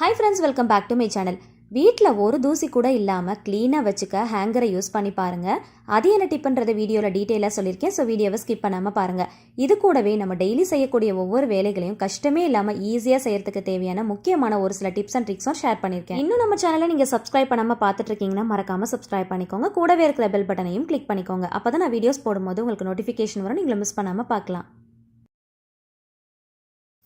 Hi friends, welcome back to my channel. வீட்டில் ஒரு தூசி கூட இல்லாமல் க்ளீனாக வச்சுக்க ஹேங்கரை யூஸ் பண்ணி பாருங்கள். அது என்ன டிப்புன்றதை வீடியோவில் டீட்டெயிலாக சொல்லியிருக்கேன். ஸோ வீடியோவை ஸ்கிப் பண்ணாமல் பாருங்கள். இது கூடவே நம்ம டெய்லி செய்யக்கூடிய ஒவ்வொரு வேலைகளையும் கஷ்டமே இல்லாமல் ஈஸியாக செய்யறதுக்கு தேவையான முக்கியமான ஒரு சில டிப்ஸ் அண்ட் ட்ரிக்ஸும் ஷேர் பண்ணியிருக்கேன். இன்னும் நம்ம சேனலை நீங்கள் சப்ஸ்கிரைப் பண்ணாமல் பார்த்துட்டு இருக்கீங்கன்னா மறக்காமல் சப்ஸ்கிரைப் பண்ணிக்கோங்க. கூடவே இருக்கிற பெல் பட்டனையும் கிளிக் பண்ணிக்கோங்க. அப்போ தான் நான் வீடியோஸ் போடும்போது உங்களுக்கு நோட்டிஃபிகேஷன் வரும், நீங்களும் மிஸ் பண்ணாமல் பார்க்கலாம்.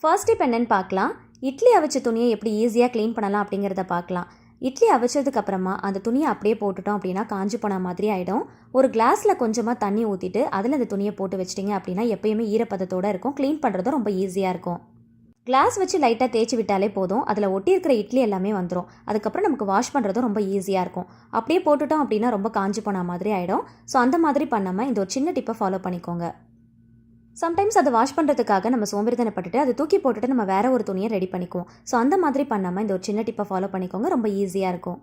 ஃபர்ஸ்ட் டிப் என்னன்னு பார்க்கலாம். இட்லி அவிச்ச துணியை எப்படி ஈஸியாக க்ளீன் பண்ணலாம் அப்படிங்கிறத பார்க்கலாம். இட்லி அவிச்சதுக்கு அப்புறமா அந்த துணியை அப்படியே போட்டுட்டோம் அப்படின்னா காஞ்சி போன மாதிரி ஆகிடும். ஒரு கிளாஸில் கொஞ்சமாக தண்ணி ஊற்றிட்டு அதில் அந்த துணியை போட்டு வச்சிட்டிங்க அப்படின்னா எப்பயுமே ஈரப்பதத்தோடு இருக்கும். க்ளீன் பண்ணுறதும் ரொம்ப ஈஸியாக இருக்கும். கிளாஸ் வச்சு லைட்டாக தேய்ச்சி விட்டாலே போதும், அதில் ஒட்டி இருக்கிற இட்லி எல்லாமே வந்துடும். அதுக்கப்புறம் நமக்கு வாஷ் பண்ணுறதும் ரொம்ப ஈஸியாக இருக்கும். அப்படியே போட்டுட்டோம் அப்படின்னா ரொம்ப காஞ்சி போன மாதிரி ஆகிடும். ஸோ அந்த மாதிரி பண்ணாமல் இந்த ஒரு சின்ன டிப்பை ஃபாலோ பண்ணிக்கோங்க. சம்டைம்ஸ் அதை வாஷ் பண்ணுறதுக்காக நம்ம சோம்பேறித்தனப்பட்டுட்டு அதை தூக்கி போட்டுட்டு நம்ம வேறு ஒரு துணியை ரெடி பண்ணிக்குவோம். ஸோ அந்த மாதிரி பண்ணாமல் இந்த ஒரு சின்ன டிப்பை ஃபாலோ பண்ணிக்கோங்க, ரொம்ப ஈஸியாக இருக்கும்.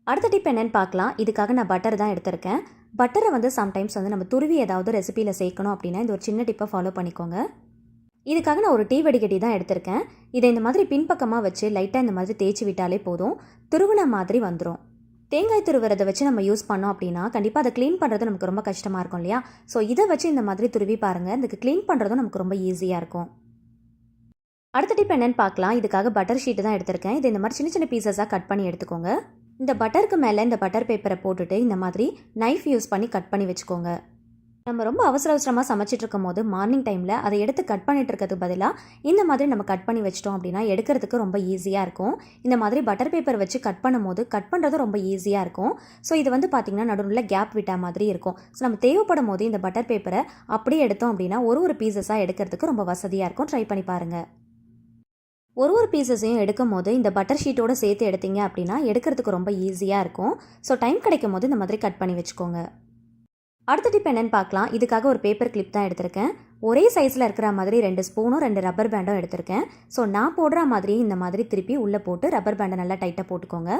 அடுத்த டிப் என்னென்னு பார்க்கலாம். இதுக்காக நான் பட்டர் தான் எடுத்திருக்கேன். பட்டரை வந்து சம்டைம்ஸ் வந்து நம்ம துருவி ஏதாவது ரெசிபியில் சேர்க்கணும் அப்படின்னா இந்த ஒரு சின்ன டிப்பை ஃபாலோ பண்ணிக்கோங்க. இதுக்காக நான் ஒரு டீ வடிகட்டி தான் எடுத்திருக்கேன். இதை இந்த மாதிரி பின்பக்கமாக வச்சு லைட்டாக இந்த மாதிரி தேய்ச்சி விட்டாலே போதும், துருவின மாதிரி வந்துடும். தேங்காய் துருவுறதை வச்சு நம்ம யூஸ் பண்ணோம் அப்படின்னா கண்டிப்பாக அதை க்ளீன் பண்ணுறது நமக்கு ரொம்ப கஷ்டமாக இருக்கும் இல்லையா? ஸோ இதை வச்சு இந்த மாதிரி துருவி பாருங்கள், இதுக்கு க்ளீன் பண்ணுறதும் நமக்கு ரொம்ப ஈஸியாக இருக்கும். அடுத்த டிப் என்னென்னு பார்க்கலாம். இதுக்காக பட்டர் ஷீட்டு தான் எடுத்திருக்கேன். இது இந்த மாதிரி சின்ன சின்ன பீசஸாக கட் பண்ணி எடுத்துக்கோங்க. இந்த பட்டருக்கு மேலே இந்த பட்டர் பேப்பரை போட்டுட்டு இந்த மாதிரி நைஃப் யூஸ் பண்ணி கட் பண்ணி வச்சுக்கோங்க. நம்ம ரொம்ப அவசரமாக சமைச்சிட்டு இருக்கும் போது மார்னிங் டைமில் அதை எடுத்து கட் பண்ணிட்டு இருக்கிறதுக்கு பதிலாக இந்த மாதிரி நம்ம கட் பண்ணி வச்சிட்டோம் அப்படின்னா எடுக்கிறதுக்கு ரொம்ப ஈஸியாக இருக்கும். இந்த மாதிரி பட்டர் பேப்பர் வச்சு கட் பண்ணும்போது கட் பண்ணுறது ரொம்ப ஈஸியாக இருக்கும். ஸோ இது வந்து பார்த்திங்கன்னா நடுவில் கேப் விட்டா மாதிரி இருக்கும். ஸோ நம்ம தேவைப்படும் போது இந்த பட்டர் பேப்பரை அப்படியே எடுத்தோம் அப்படின்னா ஒரு பீசஸாக எடுக்கிறதுக்கு ரொம்ப வசதியாக இருக்கும். ட்ரை பண்ணி பாருங்கள். ஒரு பீசஸையும் எடுக்கும் போது இந்த பட்டர் ஷீட்டோடு சேர்த்து எடுத்தீங்க அப்படின்னா எடுக்கிறதுக்கு ரொம்ப ஈஸியாக இருக்கும். ஸோ டைம் கிடைக்கும் போது இந்த மாதிரி கட் பண்ணி வச்சுக்கோங்க. அடுத்த டிப் என்னென்னு பார்க்கலாம். இதுக்காக ஒரு பேப்பர் கிளிப் தான் எடுத்திருக்கேன். ஒரே சைஸில் இருக்கிற மாதிரி 2 ஸ்பூனும் 2 ரப்பர் பேண்டும் எடுத்திருக்கேன். ஸோ நான் போடுற மாதிரி இந்த மாதிரி திருப்பி உள்ளே போட்டு ரப்பர் பேண்டை நல்லா டைட்டாக போட்டுக்கோங்க.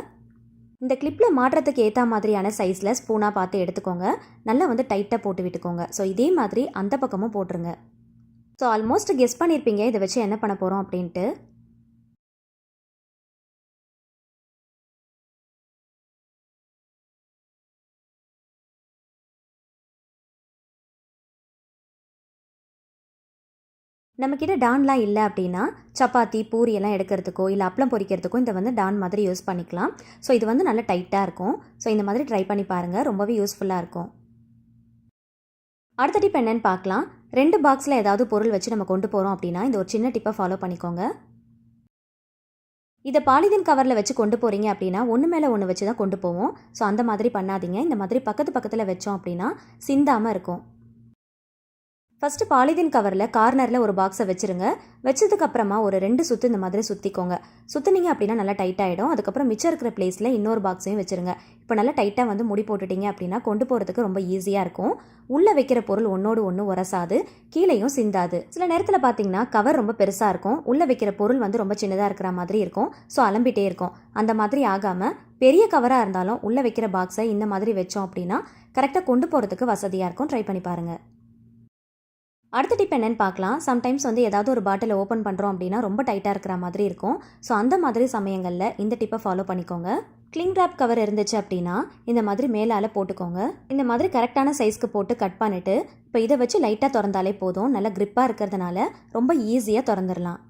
இந்த கிளிப்பில் மாட்டுறதுக்கு ஏற்ற மாதிரியான சைஸில் ஸ்பூனாக பார்த்து எடுத்துக்கோங்க. நல்லா வந்து டைட்டாக போட்டு விட்டுக்கோங்க. ஸோ இதே மாதிரி அந்த பக்கமும் போட்டுருங்க. ஸோ ஆல்மோஸ்ட் கெஸ் பண்ணியிருப்பீங்க இதை வச்சு என்ன பண்ண போகிறோம் அப்படின்ட்டு. நம்மக்கிட்ட டான்லாம் இல்லை அப்படின்னா சப்பாத்தி பூரி எல்லாம் எடுக்கிறதுக்கோ இல்லை அப்பளம் பொரிக்கிறதுக்கோ இந்த வந்து டான் மாதிரி யூஸ் பண்ணிக்கலாம். ஸோ இது வந்து நல்லா டைட்டாக இருக்கும். ஸோ இந்த மாதிரி ட்ரை பண்ணி பாருங்கள், ரொம்பவே யூஸ்ஃபுல்லாக இருக்கும். அடுத்த டிப் என்னென்னு பார்க்கலாம். 2 பாக்ஸில் ஏதாவது பொருள் வச்சு நம்ம கொண்டு போகிறோம் அப்படின்னா இந்த ஒரு சின்ன டிப்பை ஃபாலோ பண்ணிக்கோங்க. இதை பாலிதீன் கவரில் வச்சு கொண்டு போகிறீங்க அப்படின்னா ஒன்று மேலே ஒன்று வச்சு தான் கொண்டு போவோம். ஸோ அந்த மாதிரி பண்ணாதீங்க. இந்த மாதிரி பக்கத்தில் வச்சோம் அப்படின்னா சிந்தாமல் இருக்கும். ஃபஸ்ட்டு பாலிதீன் கவரில் கார்னரில் ஒரு பாக்ஸை வச்சுருங்க. வச்சதுக்கப்புறமா ஒரு 2 சுற்று இந்த மாதிரி சுற்றிக்கோங்க. சுற்றுனீங்க அப்படின்னா நல்லா டைட்டாகிடும். அதுக்கப்புறம் மிச்சம் இருக்கிற பிளேஸில் இன்னொரு பாக்ஸையும் வச்சுருங்க. இப்போ நல்லா டைட்டாக வந்து முடி போட்டுட்டிங்க அப்படின்னா கொண்டு போகிறதுக்கு ரொம்ப ஈஸியாக இருக்கும். உள்ளே வைக்கிற பொருள் ஒன்றோடு ஒன்று உரசாது, கீழேயும் சிந்தாது. சில நேரத்தில் பார்த்தீங்கன்னா கவர் ரொம்ப பெருசாக இருக்கும், உள்ளே வைக்கிற பொருள் வந்து ரொம்ப சின்னதாக இருக்கிற மாதிரி இருக்கும். ஸோ அலம்பிட்டே இருக்கும். அந்த மாதிரி ஆகாமல் பெரிய கவராக இருந்தாலும் உள்ளே வைக்கிற பாக்ஸை இந்த மாதிரி வச்சோம் அப்படின்னா கரெக்டாக கொண்டு போகிறதுக்கு வசதியாக இருக்கும். ட்ரை பண்ணி பாருங்கள். அடுத்த டிப் என்னென்னு பார்க்கலாம். சம்டைம்ஸ் வந்து ஏதாவது ஒரு பாட்டில் ஓப்பன் பண்ணுறோம் அப்படின்னா ரொம்ப டைட்டாக இருக்கிற மாதிரி இருக்கும். ஸோ அந்த மாதிரி சமயங்களில் இந்த டிப்பை ஃபாலோ பண்ணிக்கோங்க. கிளிங் ராப் கவர் இருந்துச்சு அப்படின்னா இந்த மாதிரி மேலால் போட்டுக்கோங்க. இந்த மாதிரி கரெக்டான சைஸ்க்கு போட்டு கட் பண்ணிவிட்டு இப்போ இதை வச்சு லைட்டாக திறந்தாலே போதும். நல்லா க்ரிப்பாக இருக்கிறதுனால ரொம்ப ஈஸியாக திறந்துடலாம்.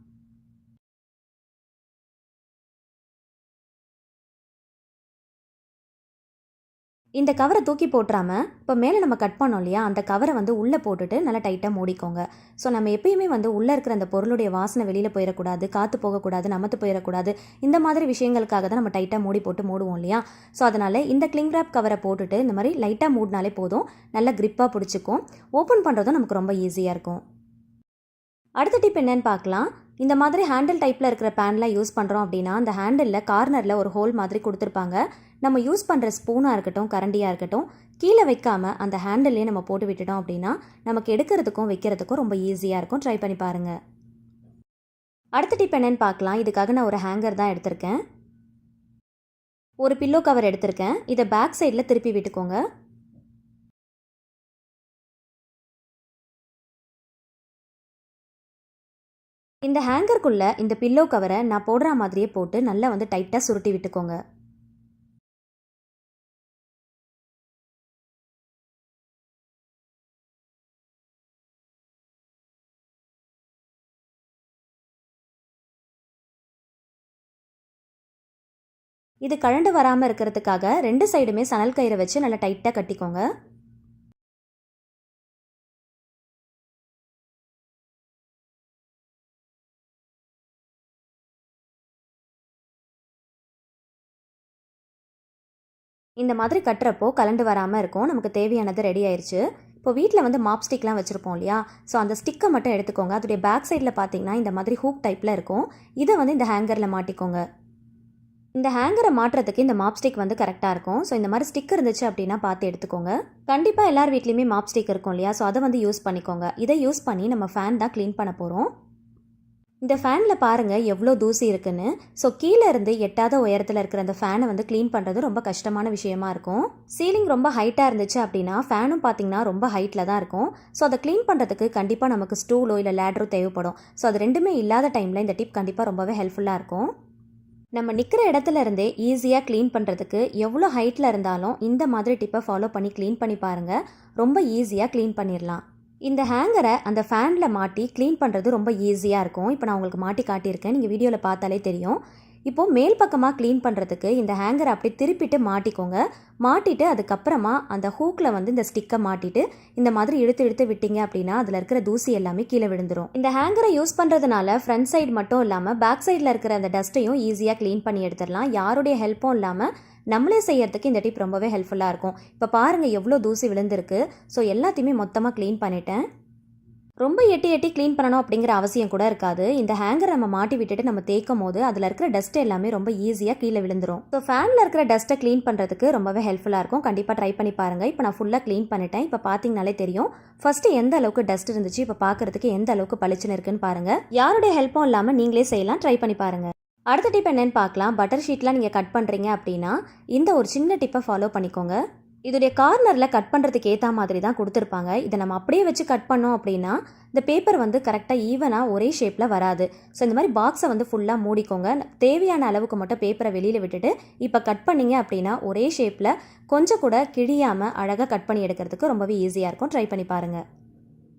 இந்த கவரை தூக்கி போட்டுறாமல் இப்போ மேலே நம்ம கட் பண்ணோம் இல்லையா, அந்த கவரை வந்து உள்ளே போட்டுட்டு நல்லா டைட்டாக மூடிக்கோங்க. ஸோ நம்ம எப்பயுமே வந்து உள்ளே இருக்கிற அந்த பொருளுடைய வாசனை வெளியில் போயிடக்கூடாது, காற்று போகக்கூடாது, நமத்து போயிடக்கூடாது. இந்த மாதிரி விஷயங்களுக்காக தான் நம்ம டைட்டாக மூடி போட்டு மூடுவோம் இல்லையா. ஸோ அதனால் இந்த கிளிங் ராப் கவரை போட்டுட்டு இந்த மாதிரி லைட்டாக மூடினாலே போதும், நல்லா க்ரிப்பாக பிடிச்சிக்கும். ஓப்பன் பண்ணுறதும் நமக்கு ரொம்ப ஈஸியாக இருக்கும். அடுத்த டிப் என்னென்னு பார்க்கலாம். இந்த மாதிரி ஹேண்டில் டைப்பில் இருக்கிற பேன்லாம் யூஸ் பண்ணுறோம் அப்படின்னா அந்த ஹேண்டிலில் கார்னரில் ஒரு ஹோல் மாதிரி கொடுத்துருப்பாங்க. நம்ம யூஸ் பண்ணுற ஸ்பூனாக இருக்கட்டும், கரண்டியாக இருக்கட்டும், கீழே வைக்காமல் அந்த ஹேண்டில்லே நம்ம போட்டு விட்டுட்டோம் அப்படின்னா நமக்கு எடுக்கிறதுக்கும் வைக்கிறதுக்கும் ரொம்ப ஈஸியாக இருக்கும். ட்ரை பண்ணி பாருங்கள். அடுத்த டிப் என்னென்னு பார்க்கலாம். இதுக்காக நான் ஒரு ஹேங்கர் தான் எடுத்திருக்கேன். ஒரு பில்லோ கவர் எடுத்திருக்கேன். இதை பேக் சைடில் திருப்பி விட்டுக்கோங்க. இந்த ஹேங்கருக்குள்ளே இந்த பில்லோ கவரை நான் போடுற மாதிரியே போட்டு நல்லா வந்து டைட்டாக சுருட்டி விட்டுக்கோங்க. இது கழண்டு வராமல் இருக்கிறதுக்காக 2 சைடுமே சணல் கயிறை வச்சு நல்லா டைட்டாக கட்டிக்கோங்க. இந்த மாதிரி கட்டுறப்போ கலண்டு வராமல் இருக்கும். நமக்கு தேவையானது ரெடி ஆயிடுச்சு. இப்போ வீட்டில் வந்து மாப் ஸ்டிக்லாம் வச்சுருப்போம் இல்லையா, ஸோ அந்த ஸ்டிக்கை மட்டும் எடுத்துக்கோங்க. அதோடைய பேக் சைடில் பார்த்தீங்கன்னா இந்த மாதிரி ஹூக் டைப்பில் இருக்கும். இதை வந்து இந்த ஹேங்கரில் மாட்டிக்கோங்க. இந்த ஹேங்கரை மாட்டுறதுக்கு இந்த மாப் ஸ்டிக் வந்து கரெக்டாக இருக்கும். ஸோ இந்த மாதிரி ஸ்டிக் இருந்துச்சு அப்படின்னா பார்த்து எடுத்துக்கோங்க. கண்டிப்பாக எல்லார் வீட்லேயுமே மாப் ஸ்டிக் இருக்கும் இல்லையா, ஸோ அதை வந்து யூஸ் பண்ணிக்கோங்க. இதை யூஸ் பண்ணி நம்ம ஃபேன் தான் க்ளீன் பண்ண போகிறோம். இந்த ஃபேனில் பாருங்கள் எவ்வளோ தூசி இருக்குன்னு. ஸோ கீழே இருந்து எட்டாத உயரத்தில் இருக்கிற அந்த ஃபேனை வந்து க்ளீன் பண்ணுறது ரொம்ப கஷ்டமான விஷயமா இருக்கும். சீலிங் ரொம்ப ஹைட்டாக இருந்துச்சு அப்படின்னா ஃபேனும் பார்த்தீங்கன்னா ரொம்ப ஹைட்டில் தான் இருக்கும். ஸோ அதை க்ளீன் பண்ணுறதுக்கு கண்டிப்பாக நமக்கு ஸ்டூலோ இல்லை லேடரோ தேவைப்படும். ஸோ அது ரெண்டுமே இல்லாத டைமில் இந்த டிப் கண்டிப்பாக ரொம்பவே ஹெல்ப்ஃபுல்லாக இருக்கும். நம்ம நிற்கிற இடத்துல இருந்தே ஈஸியாக க்ளீன் பண்ணுறதுக்கு எவ்வளோ ஹைட்டில் இருந்தாலும் இந்த மாதிரி டிப்பை ஃபாலோ பண்ணி க்ளீன் பண்ணி பாருங்கள். ரொம்ப ஈஸியாக க்ளீன் பண்ணிடலாம். இந்த ஹேங்கரை அந்த ஃபேனில் மாட்டி க்ளீன் பண்ணுறது ரொம்ப ஈஸியாக இருக்கும். இப்போ நான் உங்களுக்கு மாட்டி காட்டியிருக்கேன், நீங்கள் வீடியோவில் பார்த்தாலே தெரியும். இப்போது மேல் பக்கமாக க்ளீன் பண்ணுறதுக்கு இந்த ஹேங்கரை அப்படியே திருப்பிட்டு மாட்டிக்கோங்க. மாட்டிட்டு அதுக்கப்புறமா அந்த ஹூக்கில் வந்து இந்த ஸ்டிக்கை மாட்டிட்டு இந்த மாதிரி இழுத்து இழுத்து விட்டீங்க அப்படின்னா அதில் இருக்கிற தூசி எல்லாமே கீழே விழுந்துடும். இந்த ஹேங்கரை யூஸ் பண்ணுறதுனால ஃப்ரண்ட் சைடு மட்டும் இல்லாமல் பேக் சைடில் இருக்கிற அந்த டஸ்ட்டையும் ஈஸியாக க்ளீன் பண்ணி எடுத்துடலாம். யாருடைய ஹெல்ப்பும் இல்லாமல் நம்மளே செய்யறதுக்கு இந்த டிப் ரொம்பவே ஹெல்ப்ஃபுல்லாக இருக்கும். இப்போ பாருங்கள் எவ்வளோ தூசி விழுந்திருக்கு. ஸோ எல்லாத்தையுமே மொத்தமாக க்ளீன் பண்ணிட்டேன். ரொம்ப எட்டி எட்டி க்ளீன் பண்ணணும் அப்படிங்கிற அவசியம் கூட இருக்காது. இந்த ஹேங்கரை நம்ம மாட்டி விட்டுட்டு நம்ம தேய்க்கும் போது அதில் இருக்கிற டஸ்ட் எல்லாமே ரொம்ப ஈஸியாக கீழே விழுந்துடும். ஸோ ஃபேனில் இருக்கிற டஸ்ட்டை க்ளீன் பண்ணுறதுக்கு ரொம்பவே ஹெல்ப்ஃபுல்லாக இருக்கும். கண்டிப்பாக ட்ரை பண்ணி பாருங்கள். இப்போ நான் ஃபுல்லாக க்ளீன் பண்ணிட்டேன். இப்போ பார்த்தீங்கனாலே தெரியும் ஃபஸ்ட்டு எந்த அளவுக்கு டஸ்ட் இருந்துச்சு, இப்போ பார்க்குறதுக்கு எந்த அளவுக்கு பளிச்சுன்னு இருக்குன்னு பாருங்கள். யாருடைய ஹெல்ப்பும் இல்லாமல் நீங்களே செய்யலாம். ட்ரை பண்ணி பாருங்கள். அடுத்த டிப் என்னன்னு பார்க்கலாம். பட்டர் ஷீட்லாம் நீங்கள் கட் பண்ணுறீங்க அப்படின்னா இந்த ஒரு சின்ன டிப்பை ஃபாலோ பண்ணிக்கோங்க. இதோடைய கார்னரில் கட் பண்ணுறதுக்கு ஏற்ற மாதிரி தான் கொடுத்துருப்பாங்க. இதை நம்ம அப்படியே வச்சு கட் பண்ணோம் அப்படின்னா இந்த பேப்பர் வந்து கரெக்டாக ஈவனாக ஒரே ஷேப்பில் வராது. ஸோ இந்த மாதிரி பாக்ஸை வந்து ஃபுல்லாக மூடிக்கோங்க. தேவையான அளவுக்கு மட்டும் பேப்பரை வெளியில் விட்டுட்டு இப்போ கட் பண்ணிங்க அப்படின்னா ஒரே ஷேப்பில் கொஞ்சம் கூட கிழியாமல் அழகாக கட் பண்ணி எடுக்கிறதுக்கு ரொம்பவே ஈஸியாக இருக்கும். ட்ரை பண்ணி பாருங்கள்.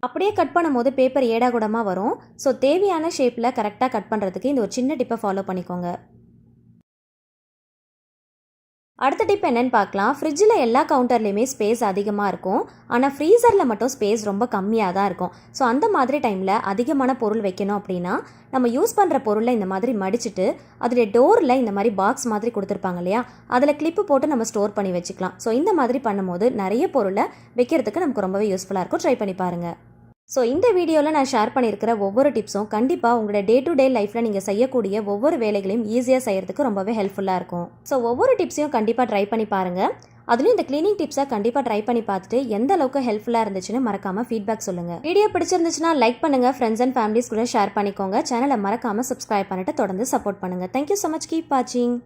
அப்படியே கட் பண்ணும்போது பேப்பர் ஏடாகூடமாக வரும். ஸோ தேவையான ஷேப்பில் கரெக்டாக கட் பண்ணுறதுக்கு இந்த ஒரு சின்ன டிப்பை ஃபாலோ பண்ணிக்கோங்க. அடுத்த டிப் என்னன்னு பார்க்கலாம். ஃப்ரிட்ஜில் எல்லா கவுண்டர்லேயுமே ஸ்பேஸ் அதிகமாக இருக்கும். ஆனால் ஃப்ரீசரில் மட்டும் ஸ்பேஸ் ரொம்ப கம்மியாக தான் இருக்கும். ஸோ அந்த மாதிரி டைமில் அதிகமான பொருள் வைக்கணும் அப்படின்னா நம்ம யூஸ் பண்ணுற பொருளை இந்த மாதிரி மடிச்சுட்டு அதோடைய டோரில் இந்த மாதிரி பாக்ஸ் மாதிரி கொடுத்துருப்பாங்க இல்லையா, அதில் கிளிப்பு போட்டு நம்ம ஸ்டோர் பண்ணி வச்சுக்கலாம். ஸோ இந்த மாதிரி பண்ணும்போது நிறைய பொருளை வைக்கிறதுக்கு நமக்கு ரொம்பவே யூஸ்ஃபுல்லாக இருக்கும். ட்ரை பண்ணி பாருங்கள். ஸோ இந்த வீடியோவில் நான் ஷேர் பண்ணியிருக்கிற ஒவ்வொரு டிப்ஸும் கண்டிப்பாக உங்களோட டே டு டே லைஃப்பில் நீங்கள் செய்யக்கூடிய ஒவ்வொரு வேலைகளையும் ஈஸியாக செய்கிறதுக்கு ரொம்பவே ஹெல்ப்ஃபுல்லாக இருக்கும். ஸோ ஒவ்வொரு டிப்ஸையும் கண்டிப்பாக ட்ரை பண்ணி பாருங்கள். அதுலேயும் இந்த க்ளீனிங் டிப்ஸை கண்டிப்பாக ட்ரை பண்ணி பார்த்துட்டு எந்த அளவுக்கு ஹெல்ப்ஃபுல்லாக இருந்துச்சுன்னு மறக்காமல் ஃபீட்பேக் சொல்லுங்கள். வீடியோ பிடிச்சிருந்துச்சுன்னா லைக் பண்ணுங்கள், ஃப்ரெண்ட்ஸ் அண்ட் ஃபேமிலிஸ் கூட ஷேர் பண்ணிக்கோங்க. சேனலை மறக்காமல் சப்ஸ்கிரைப் பண்ணிட்டு தொடர்ந்து சப்போர்ட் பண்ணுங்கள். Thank you so much. கீப் வாட்சிங்.